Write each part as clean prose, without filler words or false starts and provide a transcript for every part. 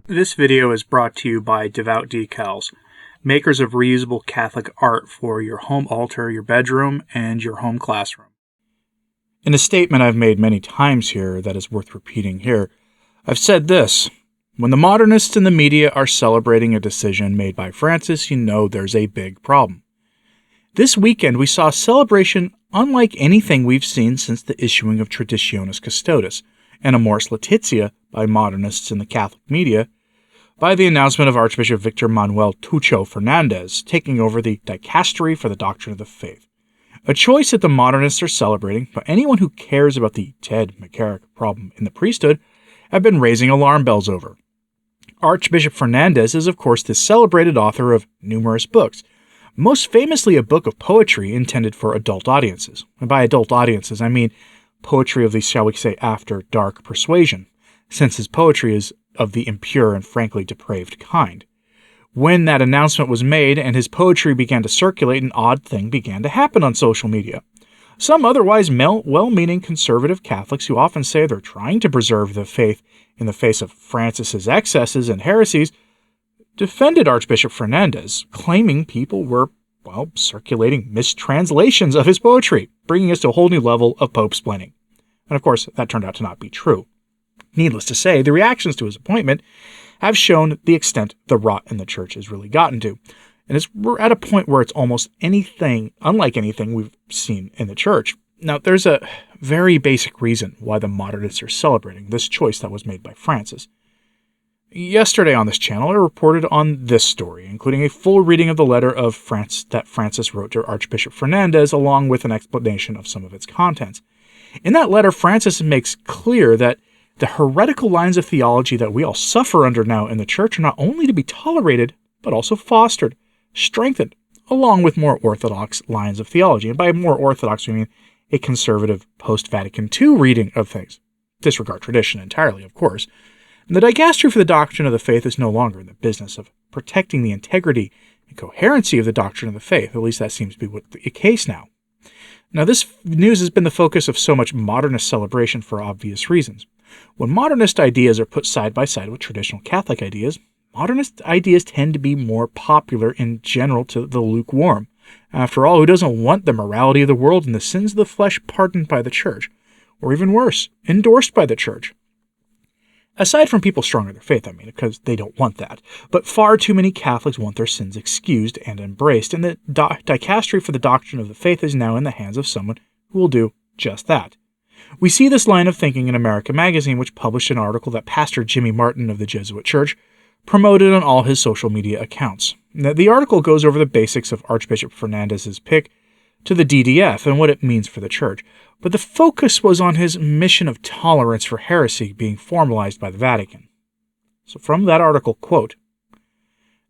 This video is brought to you by Devout Decals, makers of reusable Catholic art for your home altar, your bedroom, and your home classroom. In a statement I've made many times here that is worth repeating here, I've said this: when the Modernists in the media are celebrating a decision made by Francis, you know there's a big problem. This weekend we saw a celebration unlike anything we've seen since the issuing of Traditionis Custodes and Amoris Laetitia by Modernists in the Catholic media, by the announcement of Archbishop Victor Manuel Tucho Fernandez taking over the Dicastery for the Doctrine of the Faith. A choice that the Modernists are celebrating, but anyone who cares about the Ted McCarrick problem in the priesthood have been raising alarm bells over. Archbishop Fernandez is, of course, the celebrated author of numerous books, most famously a book of poetry intended for adult audiences. And by adult audiences, I mean poetry of the, shall we say, after dark persuasion, since his poetry is of the impure and frankly depraved kind. When that announcement was made and his poetry began to circulate, an odd thing began to happen on social media. Some otherwise well-meaning conservative Catholics who often say they're trying to preserve the faith in the face of Francis's excesses and heresies defended Archbishop Fernandez, claiming people were, circulating mistranslations of his poetry, bringing us to a whole new level of pope-splaining. And of course, that turned out to not be true. Needless to say, the reactions to his appointment have shown the extent the rot in the church has really gotten to. And we're at a point where it's almost unlike anything we've seen in the church. Now, there's a very basic reason why the Modernists are celebrating this choice that was made by Francis. Yesterday on this channel, I reported on this story, including a full reading of the letter that Francis wrote to Archbishop Fernandez, along with an explanation of some of its contents. In that letter, Francis makes clear that the heretical lines of theology that we all suffer under now in the church are not only to be tolerated, but also fostered, strengthened, along with more orthodox lines of theology. And by more orthodox, we mean a conservative post-Vatican II reading of things. Disregard tradition entirely, of course. And the Dicastery for the Doctrine of the Faith is no longer in the business of protecting the integrity and coherency of the doctrine of the faith. At least that seems to be the case now. Now, this news has been the focus of so much modernist celebration for obvious reasons. When modernist ideas are put side by side with traditional Catholic ideas, modernist ideas tend to be more popular in general to the lukewarm. After all, who doesn't want the morality of the world and the sins of the flesh pardoned by the church? Or even worse, endorsed by the church? Aside from people strong in their faith, because they don't want that. But far too many Catholics want their sins excused and embraced, and the Dicastery for the Doctrine of the Faith is now in the hands of someone who will do just that. We see this line of thinking in America Magazine, which published an article that Pastor Jimmy Martin of the Jesuit Church promoted on all his social media accounts. Now, the article goes over the basics of Archbishop Fernandez's pick to the DDF and what it means for the church, but the focus was on his mission of tolerance for heresy being formalized by the Vatican. So from that article, quote,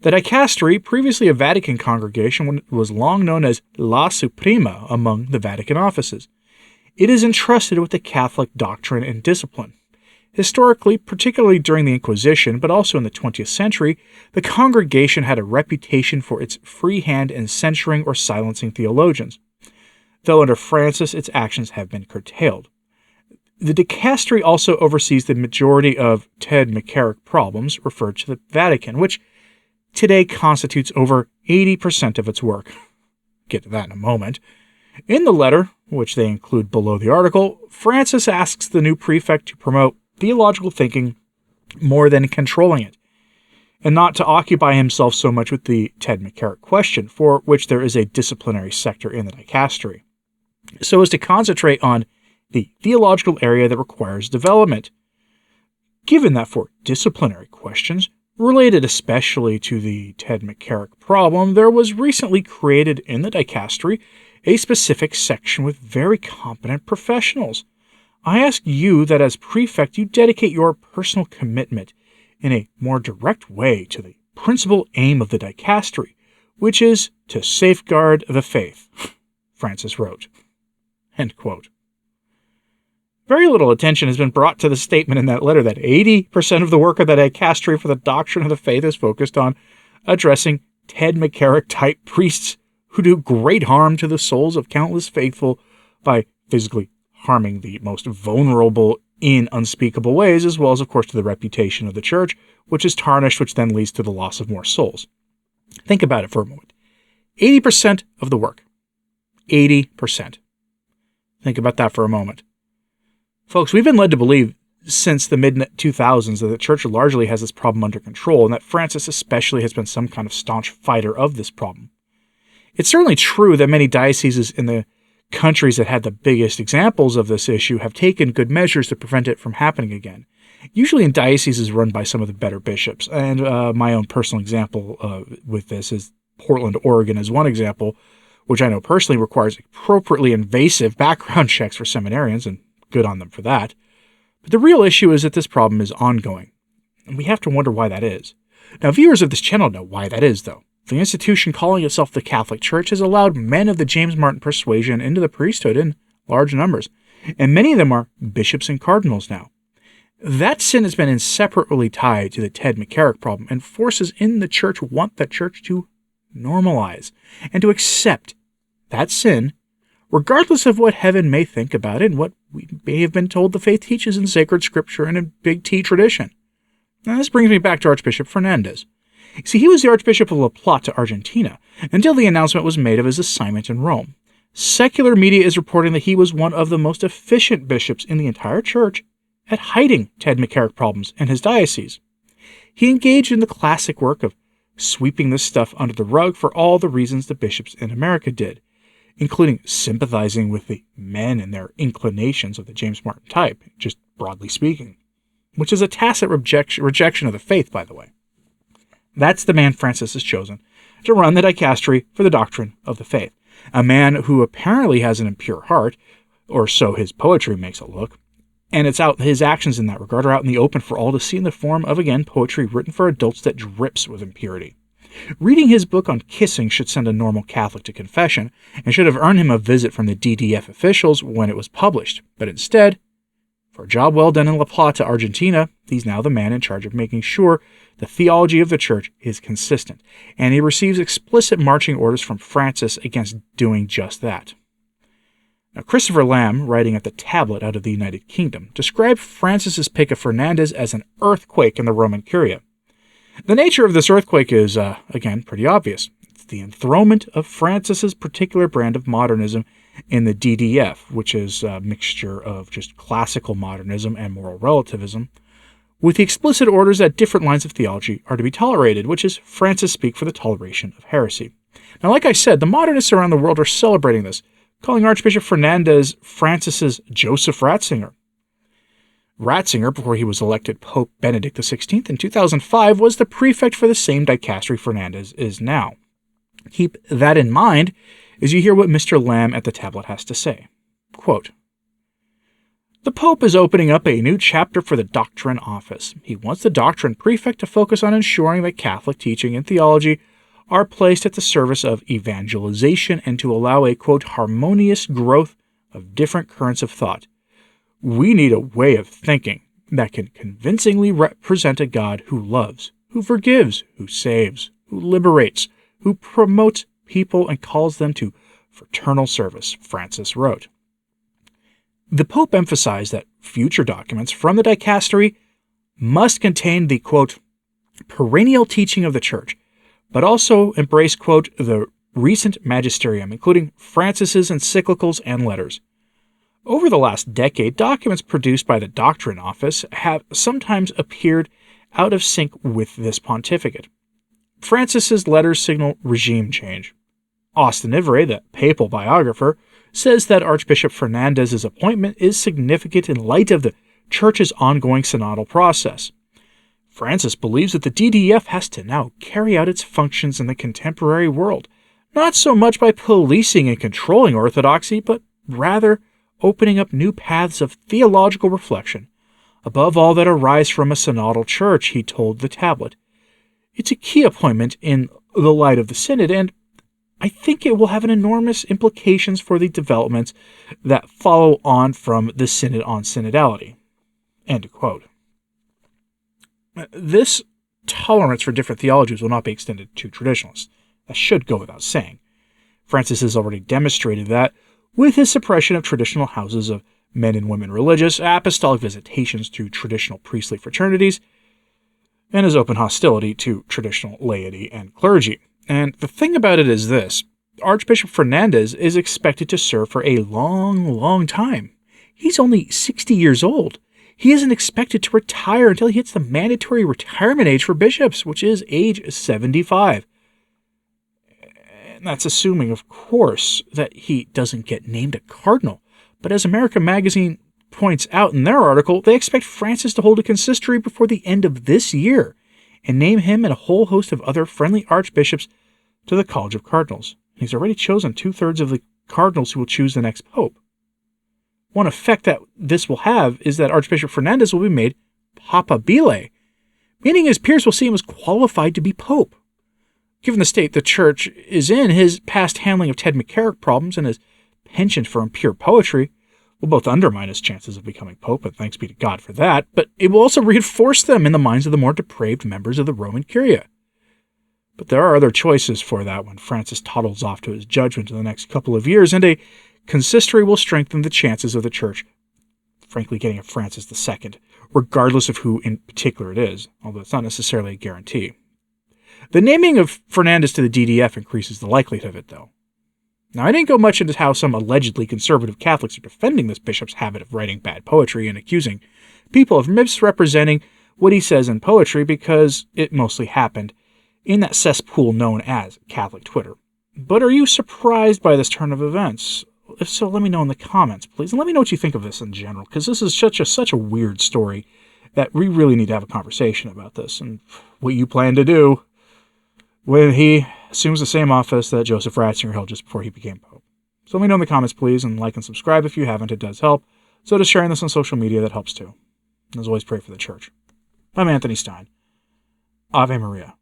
"The Dicastery, previously a Vatican congregation, was long known as La Suprema among the Vatican offices. It is entrusted with the Catholic doctrine and discipline. Historically, particularly during the Inquisition, but also in the 20th century, the congregation had a reputation for its free hand in censuring or silencing theologians, though under Francis its actions have been curtailed. The Dicastery also oversees the majority of Ted McCarrick problems referred to the Vatican, which today constitutes over 80% of its work." Get to that in a moment. In the letter, which they include below the article, Francis asks the new prefect to promote theological thinking more than controlling it, and not to occupy himself so much with the Ted McCarrick question, for which there is a disciplinary sector in the Dicastery, so as to concentrate on the theological area that requires development. Given that for disciplinary questions, related especially to the Ted McCarrick problem, there was recently created in the Dicastery a specific section with very competent professionals. I ask you that as prefect you dedicate your personal commitment in a more direct way to the principal aim of the Dicastery, which is to safeguard the faith," Francis wrote. End quote. Very little attention has been brought to the statement in that letter that 80% of the work of the Dicastery for the Doctrine of the Faith is focused on addressing Ted McCarrick-type priests who do great harm to the souls of countless faithful by physically harming the most vulnerable in unspeakable ways, as well as, of course, to the reputation of the Church, which is tarnished, which then leads to the loss of more souls. Think about it for a moment. 80% of the work. 80%. Think about that for a moment. Folks, we've been led to believe since the mid-2000s that the church largely has this problem under control, and that Francis especially has been some kind of staunch fighter of this problem. It's certainly true that many dioceses in the countries that had the biggest examples of this issue have taken good measures to prevent it from happening again, usually in dioceses run by some of the better bishops. And my own personal example with this is Portland, Oregon as one example, which I know personally requires appropriately invasive background checks for seminarians, and good on them for that. But the real issue is that this problem is ongoing, and we have to wonder why that is. Now, viewers of this channel know why that is, though. The institution calling itself the Catholic Church has allowed men of the James Martin persuasion into the priesthood in large numbers, and many of them are bishops and cardinals now. That sin has been inseparably tied to the Ted McCarrick problem, and forces in the church want the church to normalize and to accept that sin, regardless of what heaven may think about it and what we may have been told the faith teaches in sacred scripture and in Big T tradition. Now, this brings me back to Archbishop Fernandez. See, he was the Archbishop of La Plata, Argentina, until the announcement was made of his assignment in Rome. Secular media is reporting that he was one of the most efficient bishops in the entire church at hiding Ted McCarrick problems in his diocese. He engaged in the classic work of sweeping this stuff under the rug for all the reasons the bishops in America did, including sympathizing with the men and their inclinations of the James Martin type, just broadly speaking, which is a tacit rejection of the faith, by the way. That's the man Francis has chosen to run the dicastery for the doctrine of the faith, a man who apparently has an impure heart, or so his poetry makes it look, and his actions in that regard are out in the open for all to see in the form of, again, poetry written for adults that drips with impurity. Reading his book on kissing should send a normal Catholic to confession, and should have earned him a visit from the DDF officials when it was published, but instead, for a job well done in La Plata, Argentina, he's now the man in charge of making sure the theology of the church is consistent, and he receives explicit marching orders from Francis against doing just that. Now, Christopher Lamb, writing at the Tablet out of the United Kingdom, described Francis's pick of Fernandez as an earthquake in the Roman Curia. The nature of this earthquake is, again, pretty obvious. It's the enthronement of Francis's particular brand of modernism in the DDF, which is a mixture of just classical modernism and moral relativism, with the explicit orders that different lines of theology are to be tolerated, which is Francis speak for the toleration of heresy. Now, like I said, the modernists around the world are celebrating this, calling Archbishop Fernandez Francis's Joseph Ratzinger. Ratzinger, before he was elected Pope Benedict XVI in 2005, was the prefect for the same dicastery Fernandez is now. Keep that in mind as you hear what Mr. Lamb at the Tablet has to say. Quote, "The Pope is opening up a new chapter for the Doctrine office. He wants the Doctrine prefect to focus on ensuring that Catholic teaching and theology are placed at the service of evangelization and to allow a, quote, harmonious growth of different currents of thought. We need a way of thinking that can convincingly represent a God who loves, who forgives, who saves, who liberates, who promotes people and calls them to fraternal service," Francis wrote. The Pope emphasized that future documents from the dicastery must contain the, quote, perennial teaching of the Church, but also embrace, quote, the recent magisterium, including Francis's encyclicals and letters. Over the last decade, documents produced by the Doctrine Office have sometimes appeared out of sync with this pontificate. Francis's letters signal regime change. Austin Ivray, the papal biographer, says that Archbishop Fernandez's appointment is significant in light of the Church's ongoing synodal process. Francis believes that the DDF has to now carry out its functions in the contemporary world, not so much by policing and controlling orthodoxy, but rather opening up new paths of theological reflection, above all that arise from a synodal church, he told the Tablet. It's a key appointment in the light of the Synod, and I think it will have an enormous implications for the developments that follow on from the Synod on synodality. End quote. This tolerance for different theologies will not be extended to traditionalists. That should go without saying. Francis has already demonstrated that with his suppression of traditional houses of men and women religious, apostolic visitations to traditional priestly fraternities, and his open hostility to traditional laity and clergy. And the thing about it is this: Archbishop Fernandez is expected to serve for a long, long time. He's only 60 years old. He isn't expected to retire until he hits the mandatory retirement age for bishops, which is age 75. And that's assuming, of course, that he doesn't get named a cardinal. But as America Magazine points out in their article, they expect Francis to hold a consistory before the end of this year and name him and a whole host of other friendly archbishops to the College of Cardinals. He's already chosen 2/3 of the cardinals who will choose the next pope. One effect that this will have is that Archbishop Fernandez will be made papabile, meaning his peers will see him as qualified to be pope. Given the state the church is in, his past handling of Ted McCarrick problems and his penchant for impure poetry will both undermine his chances of becoming pope, and thanks be to God for that, but it will also reinforce them in the minds of the more depraved members of the Roman Curia. But there are other choices for that when Francis toddles off to his judgment in the next couple of years, and a consistory will strengthen the chances of the church, frankly, getting a Francis II, regardless of who in particular it is, although it's not necessarily a guarantee. The naming of Fernandez to the DDF increases the likelihood of it, though. Now, I didn't go much into how some allegedly conservative Catholics are defending this bishop's habit of writing bad poetry and accusing people of misrepresenting what he says in poetry, because it mostly happened in that cesspool known as Catholic Twitter. But are you surprised by this turn of events? If so, let me know in the comments, please. And let me know what you think of this in general, because this is such a weird story that we really need to have a conversation about this and what you plan to do when he assumes the same office that Joseph Ratzinger held just before he became Pope. So let me know in the comments, please, and like and subscribe if you haven't. It does help. So does sharing this on social media. That helps too. And as always, pray for the church. I'm Anthony Stine. Ave Maria.